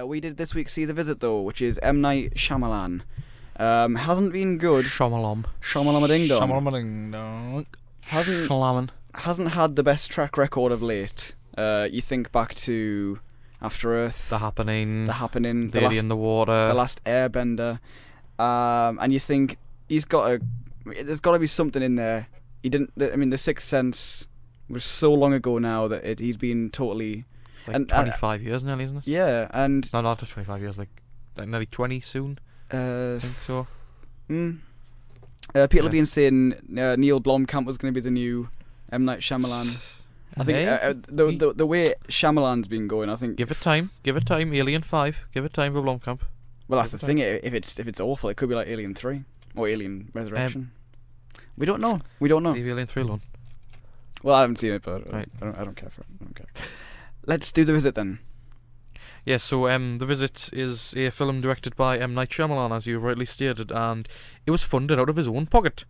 We did this week See the Visit though, which is M Night Shyamalan. Hasn't been good. Shyamalan. Shyamalan Ding Dong. Shyamalan Ding Dong. Hasn't had the best track record of late. You think back to After Earth, The Happening, Lady in the Water, The Last Airbender, and you think there's got to be something in there. He didn't. I mean, The Sixth Sense was so long ago now that he's been totally. It's like 25 years nearly, isn't it? Yeah, and no, not just 25 years, like nearly 20 soon. I think so. People have been saying Neil Blomkamp was going to be the new M Night Shyamalan. I think the way Shyamalan's been going, I think give it time. Alien 5. Give it time for Blomkamp. Well, that's the thing. If it's awful, it could be like Alien 3 or Alien Resurrection. We don't know. Leave Alien 3 alone. Well, I haven't seen it, but right. I don't care for it. I don't care. Let's do The Visit then. Yeah, so The Visit is a film directed by M. Night Shyamalan, as you rightly stated, and it was funded out of his own pocket.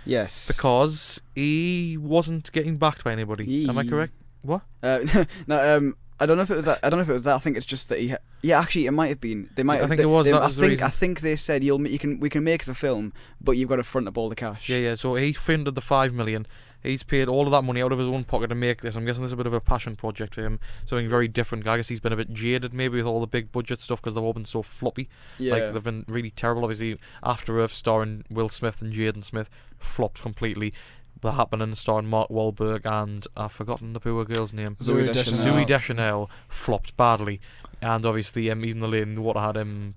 Yes. Because he wasn't getting backed by anybody. Am I correct? What? No, I don't know if it was that. I think it's just that actually, it might have been. They might. I think it was. I think they said we can make the film, but you've got to front up all the cash. Yeah. So he funded the $5 million. He's paid all of that money out of his own pocket to make this. I'm guessing this is a bit of a passion project for him. Something very different. I guess he's been a bit jaded maybe with all the big budget stuff because they've all been so floppy. Yeah. Like they've been really terrible. Obviously, After Earth starring Will Smith and Jaden Smith flopped completely. The Happening starring Mark Wahlberg and I've forgotten the poor girl's name. Zooey Deschanel flopped badly. And obviously even the Lady in the Water had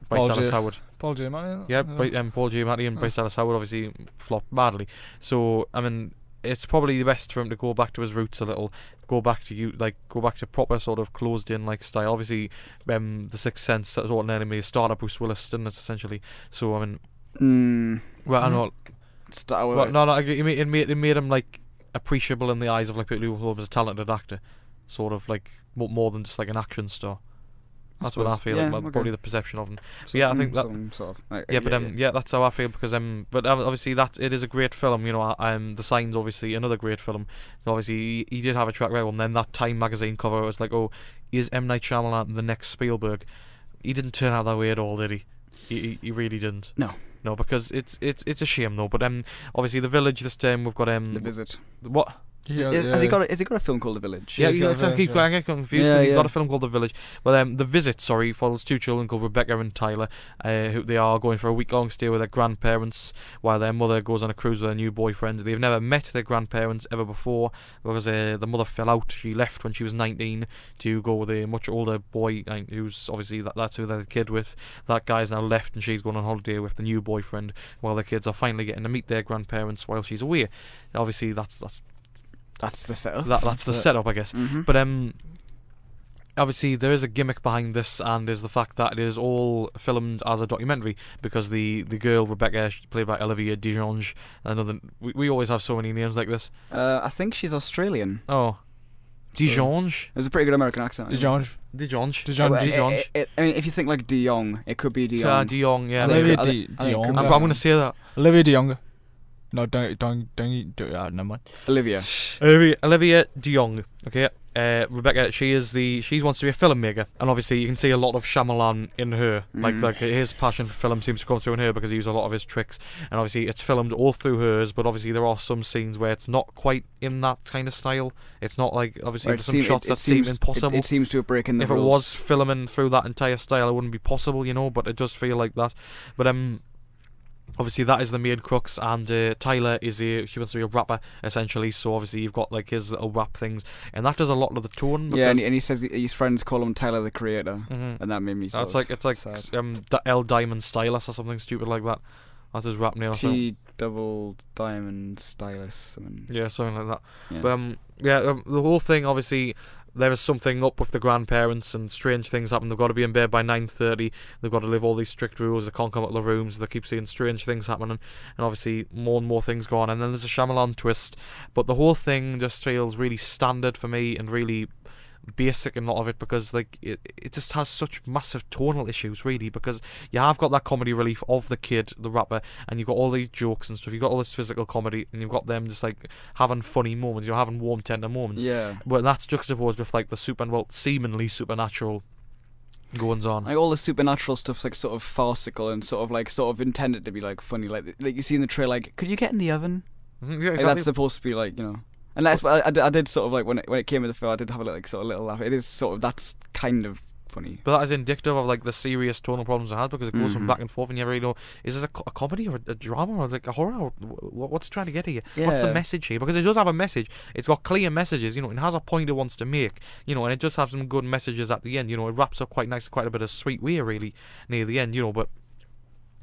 Bryce Dallas Howard. Paul Giamatti. Yeah, Paul Giamatti and Bryce Dallas Howard obviously flopped badly. So I mean, it's probably the best for him to go back to his roots a little, go back to proper sort of closed-in like style. Obviously, The Sixth Sense as an enemy starter Bruce Willis, didn't it, essentially? So I mean, well, I know. It made him like appreciable in the eyes of like people who thought he was a talented actor, sort of like more than just like an action star. That's what I feel. Yeah, probably the perception of him. So yeah, I think that. Some sort of, that's how I feel because but obviously that it is a great film. You know, The Sign's obviously another great film. So obviously he did have a track record, and then that Time magazine cover was like, oh, is M Night Shyamalan the next Spielberg? He didn't turn out that way at all, did he? He really didn't. No, because it's a shame though. But obviously The Village this time we've got The Visit. What? Has he got a film called The Village? Yeah, I get confused because he's got a film called The Village. Well, The Visit, follows two children called Rebecca and Tyler, who they are going for a week-long stay with their grandparents while their mother goes on a cruise with her new boyfriend. They've never met their grandparents ever before because the mother fell out. She left when she was 19 to go with a much older boy who's obviously that's who they're the kid with. That guy's now left and she's going on holiday with the new boyfriend while the kids are finally getting to meet their grandparents while she's away. Obviously, that's the setup. That's the setup, I guess. Mm-hmm. But obviously there is a gimmick behind this, and is the fact that it is all filmed as a documentary because the girl Rebecca, played by Olivia DeJonge, we always have so many names like this. I think she's Australian. Oh, DeJonge. It was a pretty good American accent. DeJonge. I mean, if you think like De Jong, it could be De Jong. De Jong, yeah. Olivia De Jong. I'm going to say that. Olivia De Jong. No, don't never mind. Olivia De Jong. Okay. Rebecca, she wants to be a filmmaker, and obviously you can see a lot of Shyamalan in her. Like his passion for film seems to come through in her because he uses a lot of his tricks, and obviously it's filmed all through hers. But obviously there are some scenes where it's not quite in that kind of style. It's not like obviously there's some shots that seem impossible. It seems to have broken the rules. If it was filming through that entire style, it wouldn't be possible, you know. But it does feel like that. But obviously that is the main crux, and Tyler she wants to be a rapper essentially, so obviously you've got like his little rap things, and that does a lot of the tone. Yeah, and he says his friends call him Tyler the Creator, and that made me sad. It's like L Diamond Stylus or something stupid like that. That's his rap name. T double Diamond Stylus. Yeah, something like that. Yeah. But the whole thing, obviously there is something up with the grandparents and strange things happen. They've got to be in bed by 9:30. They've got to live all these strict rules. They can't come out of the rooms. They keep seeing strange things happening, and obviously more and more things go on. And then there's a Shyamalan twist, but the whole thing just feels really standard for me and really basic in a lot of it because like it just has such massive tonal issues really, because you have got that comedy relief of the kid, the rapper, and you've got all these jokes and stuff, you've got all this physical comedy, and you've got them just like having funny moments, you're having warm tender moments, yeah, but that's juxtaposed with like the seemingly supernatural goings on. Like all the supernatural stuff's like sort of farcical and sort of intended to be like funny. Like you see in the trailer, like, could you get in the oven? Yeah, Like, exactly. that's supposed to be like, you know. And that's I did sort of like when it came to the film, I did have a little laugh. It is sort of, that's kind of funny. But that is indicative of like the serious tonal problems it has, because it goes from back and forth, and you never really know, is this a comedy or a drama or like a horror, or what's trying to get here? What's the Yeah. message here? Because it does have a message. It's got clear messages, you know. It has a point it wants to make, you know, and it does have some good messages at the end. You know, it wraps up quite nice, quite a bit of sweet way really near the end, you know. But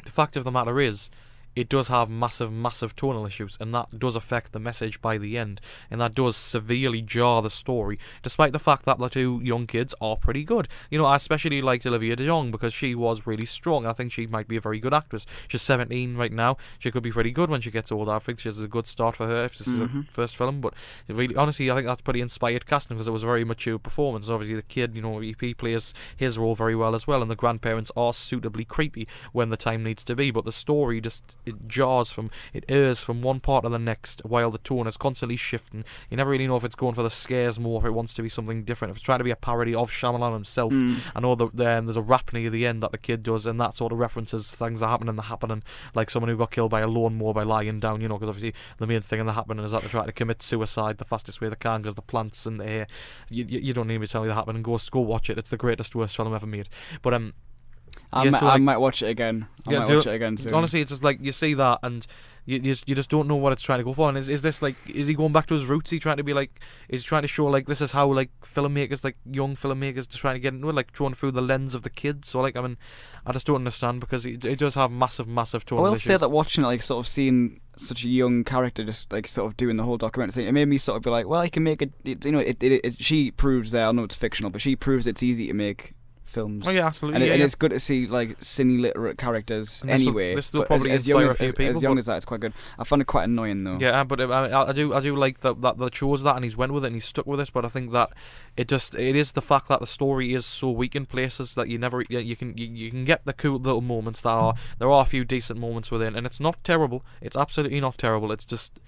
the fact of the matter is, it does have massive tonal issues, and that does affect the message by the end, and that does severely jar the story, despite the fact that the two young kids are pretty good. You know, I especially liked Olivia de Jong because she was really strong. I think she might be a very good actress. She's 17 right now. She could be pretty good when she gets older. I think she's a good start for her if this is her first film, but really, honestly, I think that's pretty inspired casting, because it was a very mature performance. Obviously, the kid, you know, he plays his role very well as well, and the grandparents are suitably creepy when the time needs to be, but the story just, it errs from one part to the next, while the tone is constantly shifting. You never really know if it's going for the scares more, if it wants to be something different, if it's trying to be a parody of Shyamalan himself. I know that there's a rap near the end that the kid does, and that sort of references things that are happening, like someone who got killed by a lawnmower by lying down, you know, because obviously the main thing in the happening is that they try to commit suicide the fastest way they can, because the plants in the air, you don't need me to tell you that happening. Go watch it. It's the greatest, worst film ever made. But I might watch it again. I might watch it again soon. Honestly, it's just like you see that, and you just don't know what it's trying to go for. And is this like, is he going back to his roots? Is he trying to be like, is he trying to show like this is how like filmmakers, like young filmmakers, just trying to get into it, like drawn through the lens of the kids? So like, I mean, I just don't understand, because it does have massive tonal I will issues. say that watching it, like sort of seeing such a young character just like sort of doing the whole documentary thing, it made me sort of be like, well, you can make it. You know, she proves there. I know it's fictional, but she proves it's easy to make films. Oh yeah, absolutely. And it's good to see like cine literate characters And this will- anyway. this will but probably as young inspire as, a few as, people, as young but- as that, it's quite good. I found it quite annoying though. Yeah, but I do like that they chose that, and he's went with it and he's stuck with it. But I think that it is the fact that the story is so weak in places that you can get the cool little moments that there are a few decent moments within, and it's not terrible. It's absolutely not terrible. It's just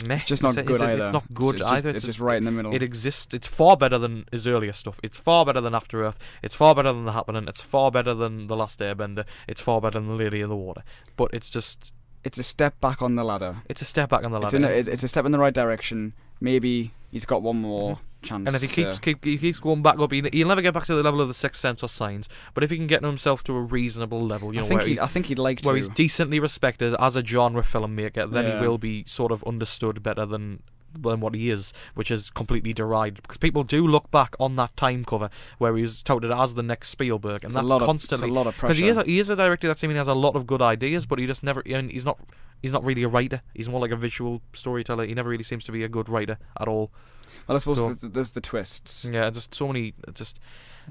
meh. It's just not good either. It's not good either. It's just right in the middle. It exists. It's far better than his earlier stuff. It's far better than After Earth. It's far better than The Happening. It's far better than The Last Airbender. It's far better than The Lady of the Water. But it's just, It's a step back on the ladder. it's a step back on the ladder. It's a step in the right direction. Maybe he's got one more chance. And if he keeps going back up, he'll never get back to the level of The Sixth Sense or Signs. But if he can get himself to a reasonable level, you know, I think he'd like to. where he's decently respected as a genre filmmaker, then Yeah. he will be sort of understood better than what he is, which is completely derided, because people do look back on that time cover where he was touted as the next Spielberg, and It's that's constantly, it's a lot of because pressure. he is a director that seemingly has a lot of good ideas, but he just never, I mean, he's not really a writer. He's more like a visual storyteller. He never really seems to be a good writer at all. Well, I suppose So- there's the twists. Yeah, just so many,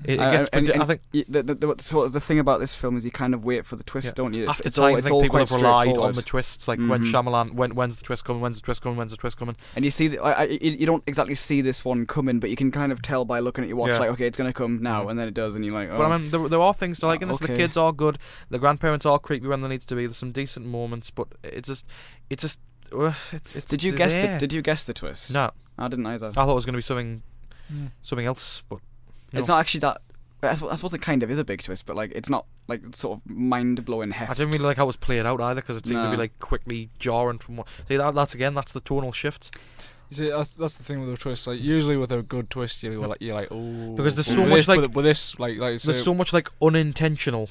it gets. I think The thing about this film is you kind of wait for the twist, Yeah. don't you? after time, I think people quite have relied on straightforward. the twists, like when Mhm. Shyamalan, when's the twist coming, when's the twist coming, when's the twist coming. And you see, you don't exactly see this one coming, but you can kind of tell by looking at your watch, Yeah. like, okay, it's gonna come now, Mhm. and then it does, and you're like, oh. But I mean, there are things to like in this. The Okay. kids are good. The grandparents are creepy when they need to be. There's some decent moments, but it's just, it's. Did you guess there. Did you guess the twist? No, I didn't either. I thought it was going to be something else, but It's no. not actually that. I suppose it kind of is a big twist, but like it's not like sort of mind blowing heft. I didn't really like how it was played out either, because it seemed to be No. like quickly jarring from what. See, that's the tonal shifts. You see, that's the thing with a twist. Like usually with a good twist, you're like, oh. Because there's but so with much, this, like- with this, like you say, There's so much like unintentional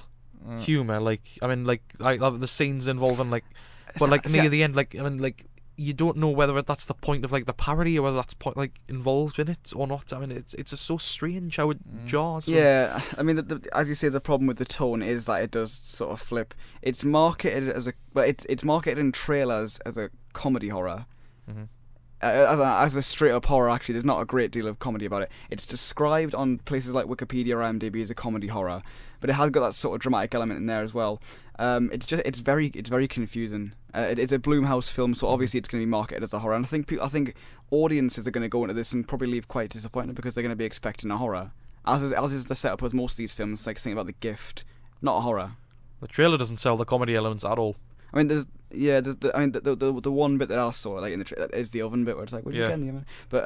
uh, humor. Like I mean, like the scenes involving like, It's but not- like it's near not- the end, like I mean, like you don't know whether that's the point of like the parody or whether that's like involved in it or not. I mean, it's just so strange how it jars. from- Yeah, I mean, as you say, the problem with the tone is that it does sort of flip. It's marketed as it's marketed in trailers as a comedy horror. Mhm. As a straight up horror, actually, there's not a great deal of comedy about it. It's described on places like Wikipedia or IMDb as a comedy horror, but it has got that sort of dramatic element in there as well. It's very confusing. It's a Blumhouse film, so obviously it's going to be marketed as a horror. And I think audiences are going to go into this and probably leave quite disappointed because they're going to be expecting a horror. As is the setup with most of these films, like think about The Gift, not a horror. The trailer doesn't sell the comedy elements at all. I mean, the one bit that I saw, like in the is the oven bit where it's like, what do you Yeah. get in the oven? But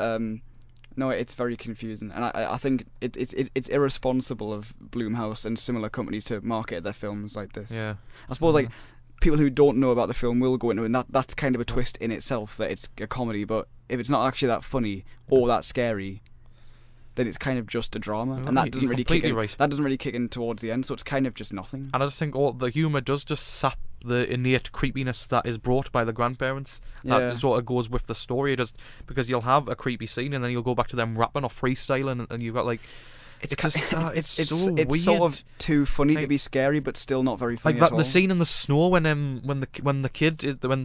No, it's very confusing, and I think it's irresponsible of Blumhouse and similar companies to market their films like this. Yeah. I suppose like people who don't know about the film will go into it, and that's kind of a twist in itself that it's a comedy. But if it's not actually that funny or that scary, then it's kind of just a drama, No, and that doesn't really kick in. right. That doesn't really kick in towards the end, so it's kind of just nothing. And I just think all the humour does just sap the innate creepiness that is brought by the grandparents. Yeah. That sort of goes with the story. Just because you'll have a creepy scene and then you'll go back to them rapping or freestyling, and you've got like it's just it's so weird. sort of too funny to Like- be scary, but still not very funny Like at that, all. the scene in the snow when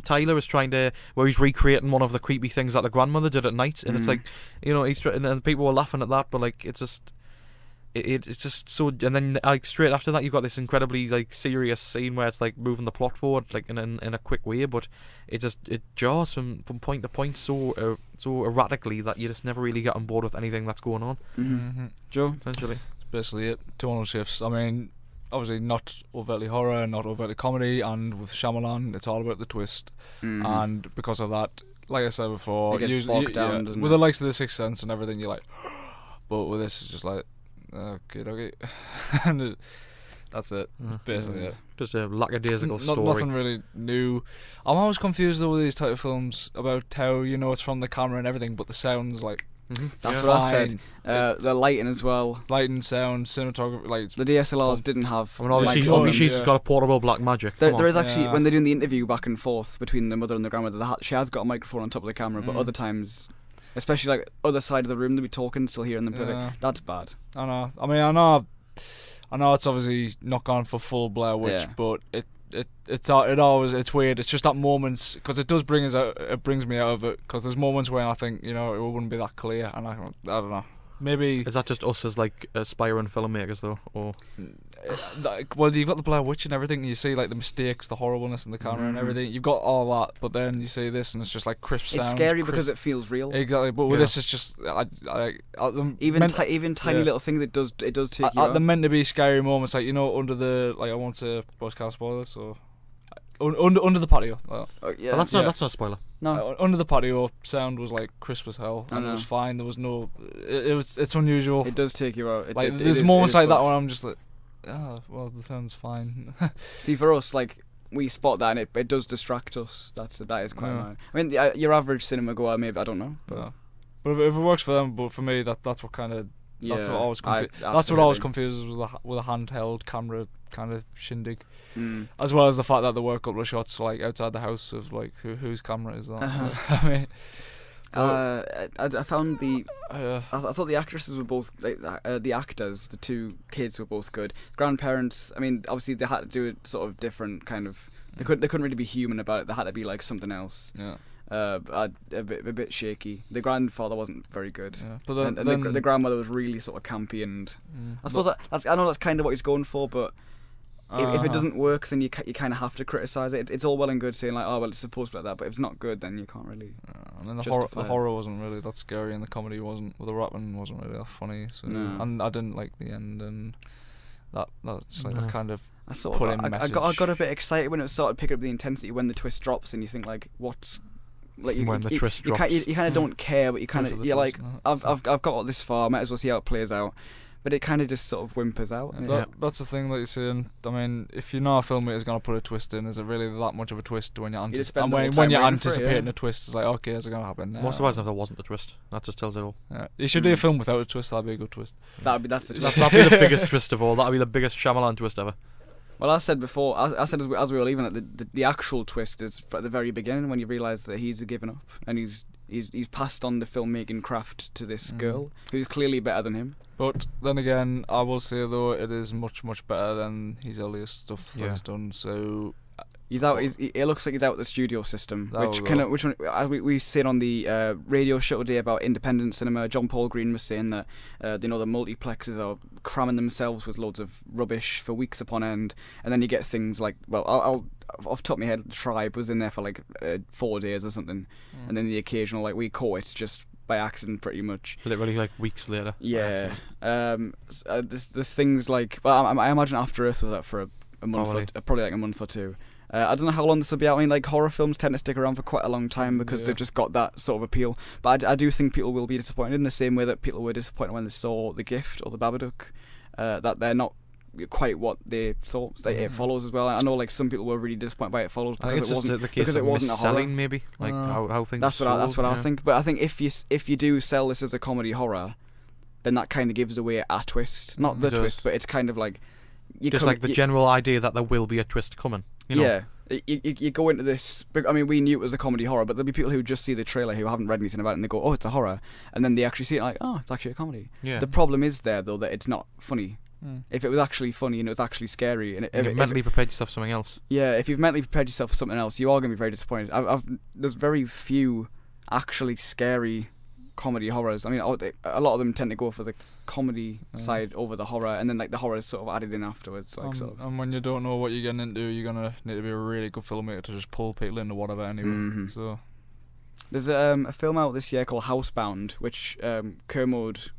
Tyler is trying to, where he's recreating one of the creepy things that the grandmother did at night, and it's like, you know, and people were laughing at that, but like it's just. It's just so, and then like straight after that you've got this incredibly like serious scene where it's like moving the plot forward like in a quick way, but it jars from point to point so erratically that you just never really get on board with anything that's going on. Joe? Essentially, Basically it. Tonal shifts. I mean, obviously not overtly horror, not overtly comedy, and with Shyamalan, it's all about the twist. And because of that, like I said before, It gets usually, bogged down, doesn't with it? the likes of The Sixth Sense and everything, you're like, but with this, it's just like, okay, and that's it. Basically it. just a lackadaisical story. Nothing really new. I'm always confused though with these type of films about how it's from the camera and everything, but the sound's like That's Yeah. what I said. fine. The lighting as well. Lighting, sound, cinematography, like The DSLRs didn't have. I mean, obviously, mics on them. obviously she's got a portable black magic. There, Come there on. is actually Yeah. when they're doing the interview back and forth between the mother and the grandmother, she has got a microphone on top of the camera, but other times, especially like other side of the room, they'll be talking, still hearing them perfect. Yeah. That's bad. I know. I mean, I know it's obviously not gone for full Blair Witch, Yeah. but it's weird. It's just that moments, because it does bring us out. It brings me out of it, because there's moments when I think it wouldn't be that clear, and I don't know. Maybe Is that just us as like aspiring filmmakers though, or well, you've got the Blair Witch and everything. And you see like the mistakes, the horribleness in the camera and everything. You've got all that, but then you see this, and it's just like crisp sound. It's scary because it feels real. Exactly, but with Yeah. this, it's just Even tiny yeah. little things, it does take you at out. the meant to be scary moments, like under the I won't say broadcast spoilers, so under the patio. Oh, yeah. Well, that's not a spoiler. No. Under the patio, sound was like crisp as hell, I and it know. was fine. There was no. It's unusual. It does take you out. There's moments like that where I'm just like, well, the sound's fine. See, for us, like, we spot that, and it does distract us. That is quite Yeah. annoying. I mean, your average cinema goer, maybe, I don't know. But No. But if it works for them, but for me, that's what kind of. yeah, That's what always I- that's what always absolutely. confuses with a handheld camera kind of shindig, Mm. as well as the fact that there were a couple of shots like outside the house of like whose camera is that? I mean, I found the. uh, I thought the actresses were both like the actors, the two kids were both good. Grandparents, I mean, obviously they had to do it sort of different kind of. They couldn't really be human about it. They had to be like something else. yeah, A bit shaky. The grandfather wasn't very good. yeah. But then, And the grandmother was really sort of campy, and I suppose I know that's kind of what he's going for, but if it doesn't work, then you kind of have to criticize it. It's all well and good saying like, oh well, it's supposed to be like that, but if it's not good, then you can't really. and then the justify it. horror wasn't really that scary, and the comedy wasn't. Well, the rapping wasn't really that funny. So No. and I didn't like the end, and that's like No. that kind of. I sort of Put in I got message. a bit excited when it started picking up the intensity when the twist drops, and you think like, what's like When the twist drops. You kind of don't care, but you kind Wait for of the you're like, twist, I've got this far, might as well see how it plays out. But it kind of just sort of whimpers out. And Yeah. that's the thing that you're saying. I mean, if you know a filmmaker's gonna put a twist in, is it really that much of a twist when you're just spend the whole when time you're waiting for it, anticipating yeah. a twist? It's like, okay, is it gonna happen? More surprising if there wasn't a twist. That just tells it all. Yeah. You should do a film without a twist. That'd be a good twist. That's the twist. That'd be the biggest twist of all. That'd be the biggest Shyamalan twist ever. Well, I said before, I said as we were leaving, that the actual twist is at the very beginning when you realise that he's given up and he's passed on the filmmaking craft to this girl who's clearly better than him. But then again, I will say though, it is much better than his earliest stuff that Yeah. he's done. So He's out. It looks like he's out the studio system, That which was kind all. of which one we said on the radio show today about independent cinema. John Paul Green was saying that the multiplexes are cramming themselves with loads of rubbish for weeks upon end, and then you get things like I'll off the top of my head, Tribe was in there for like 4 days or something, and then the occasional like we caught it just by accident pretty much. Literally like weeks later. Yeah. There's things like I imagine After Earth was out for a month, Probably. probably like a month or two. I don't know how long this will be out. I mean, like, horror films tend to stick around for quite a long time because they've just got that sort of appeal. But I do think people will be disappointed in the same way that people were disappointed when they saw The Gift or The Babadook, that they're not quite what they thought It Follows as well. I know, like, some people were really disappointed by It Follows I think because it's it just wasn't the case because of it wasn't a horror. selling, maybe, like how things. That's what I think. But I think if you do sell this as a comedy horror, then that kind of gives away a twist. Not the twist, but it's kind of like the general idea that there will be a twist coming. You know? Yeah, you go into this. I mean, we knew it was a comedy horror, but there'll be people who just see the trailer who haven't read anything about it, and they go, "Oh, it's a horror," and then they actually see it like, "Oh, it's actually a comedy." Yeah. The problem is there though that it's not funny. If it was actually funny and it was actually scary, and you've mentally prepared yourself for something else. Yeah, if you've mentally prepared yourself for something else, you are going to be very disappointed. There's very few actually scary comedy horrors. I mean, a lot of them tend to go for the comedy side over the horror, and then like the horror is sort of added in afterwards. Like and when you don't know what you're getting into, you're gonna need to be a really good filmmaker to just pull people into whatever anyway. So there's a film out this year called Housebound, which Kermode,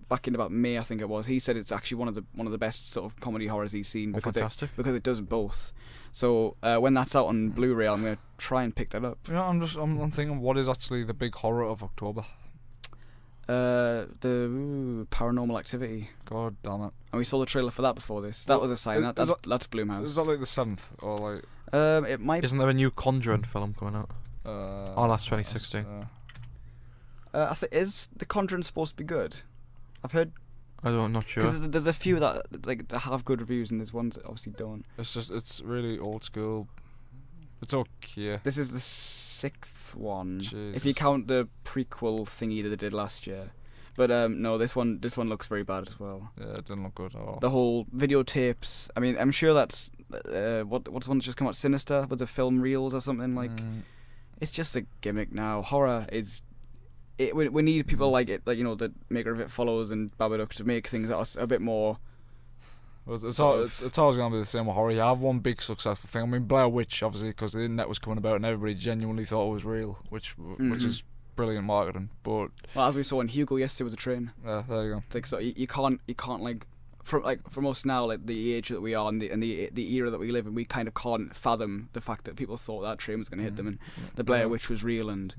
back in about May, I think it was, he said it's actually one of the best sort of comedy horrors he's seen because it does both. So when that's out on Blu-ray, I'm gonna try and pick that up. Yeah, I'm thinking, what is actually the big horror of October? The Paranormal Activity. God damn it! And we saw the trailer for that before this. That was a sign. That's Blumhouse. Is that like the 7th or like? It might. Isn't there a new Conjuring film coming out? That's 2016. I think is The Conjuring supposed to be good? I'm not sure. Because there's a few that have good reviews, and there's ones that obviously don't. It's really old school. It's okay. This is the 6th one, Jesus. if you count the prequel thingy that they did last year. But no, this one looks very bad as well. Yeah, it didn't look good at all. The whole videotapes. I mean, I'm sure that's what's the one that just come out, Sinister, with the film reels or something like. It's just a gimmick now. Horror is. We need people like it, like, you know, the maker of It Follows and Babadook, to make things that are a bit more. Well, it's always going to be the same with horror. You have one big successful thing. I mean, Blair Witch, obviously, because the internet was coming about and everybody genuinely thought it was real, which is brilliant marketing. But well, as we saw in Hugo yesterday, was a train. Yeah, there you go. It's like, so you can't like from us now, like the age that we are and the era that we live in, we kind of can't fathom the fact that people thought that train was going to hit them, and the Blair Witch was real, and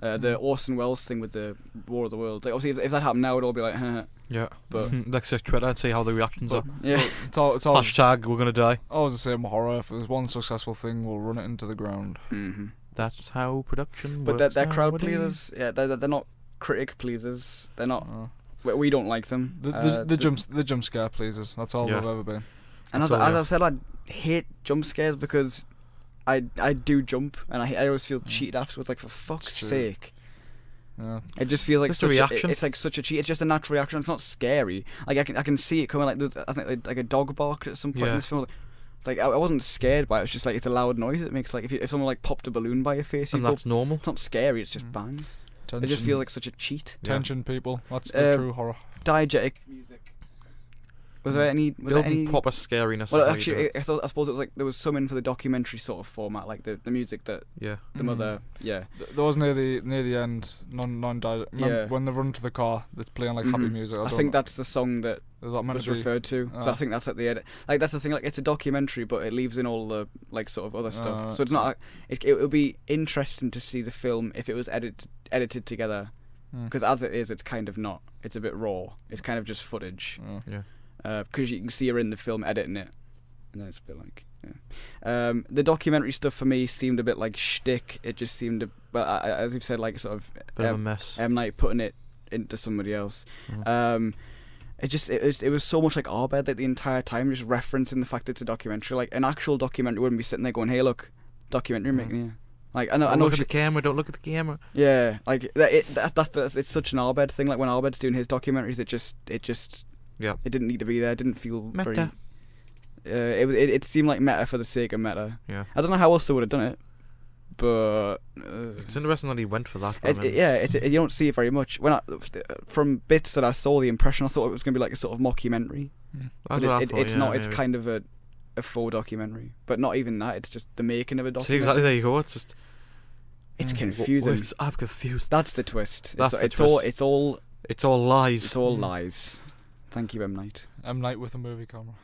the Orson Welles thing with the War of the Worlds. Like, obviously, if that happened now, it'd all be like, yeah. But let's check Twitter and see how the reactions are. Yeah, it's always, hashtag we're gonna die. Always the same with horror. If there's one successful thing, we'll run it into the ground. That's how production works. But they're crowd pleasers. Yeah, they're not critic pleasers. They're not. We don't like them. The jump scare pleasers. That's all they've ever been. And as I've said, I hate jump scares because I do jump, and I always feel cheated afterwards. Like, for fuck's sake. Yeah. It just feels like such a reaction. It's like such a cheat. It's just a natural reaction. It's not scary. Like, I can see it coming. Like, I think like a dog barked at some point in this film. It's like I wasn't scared by it. It's just like it's a loud noise it makes. Like if someone like popped a balloon by your face, and that's normal. It's not scary. It's just bang. It just feels like such a cheat. Tension, people. That's the true horror. Diegetic music. Was there any proper scariness? Well, actually, I suppose it was like there was some in for the documentary sort of format, like the music that the mother There was near the end. None died. When they run to the car, they're playing like happy music. I think that's the song that was referred to. So I think that's at the edit. Like, that's the thing. Like, it's a documentary, but it leaves in all the like sort of other stuff. So it's not. It would be interesting to see the film if it was edited together, because as it is, it's kind of not. It's a bit raw. It's kind of just footage. Because you can see her in the film editing it, and then it's a bit like, the documentary stuff for me seemed a bit like shtick. It just seemed, as you've said, like sort of bit of a mess. M. Night putting it into somebody else. It was so much like Arbed, like, the entire time, just referencing the fact that it's a documentary. Like, an actual documentary wouldn't be sitting there going, "Hey, look, documentary making here." Like, I know. Don't look at the camera. Don't look at the camera. Yeah, like that's it's such an Arbed thing. Like, when Arbed's doing his documentaries, it just. Yeah. It didn't need to be there. It didn't feel meta. It seemed like meta for the sake of meta. Yeah. I don't know how else they would have done it, but it's interesting that he went for that. You don't see it very much. From bits that I saw, the impression I thought it was going to be like a sort of mockumentary. But it's not. It's kind of a faux documentary, but not even that. It's just the making of a documentary. See, exactly, there you go. It's just. It's confusing. I'm confused. That's the twist. It's all lies. It's all lies. Thank you, M. Night. M. Night with a movie camera.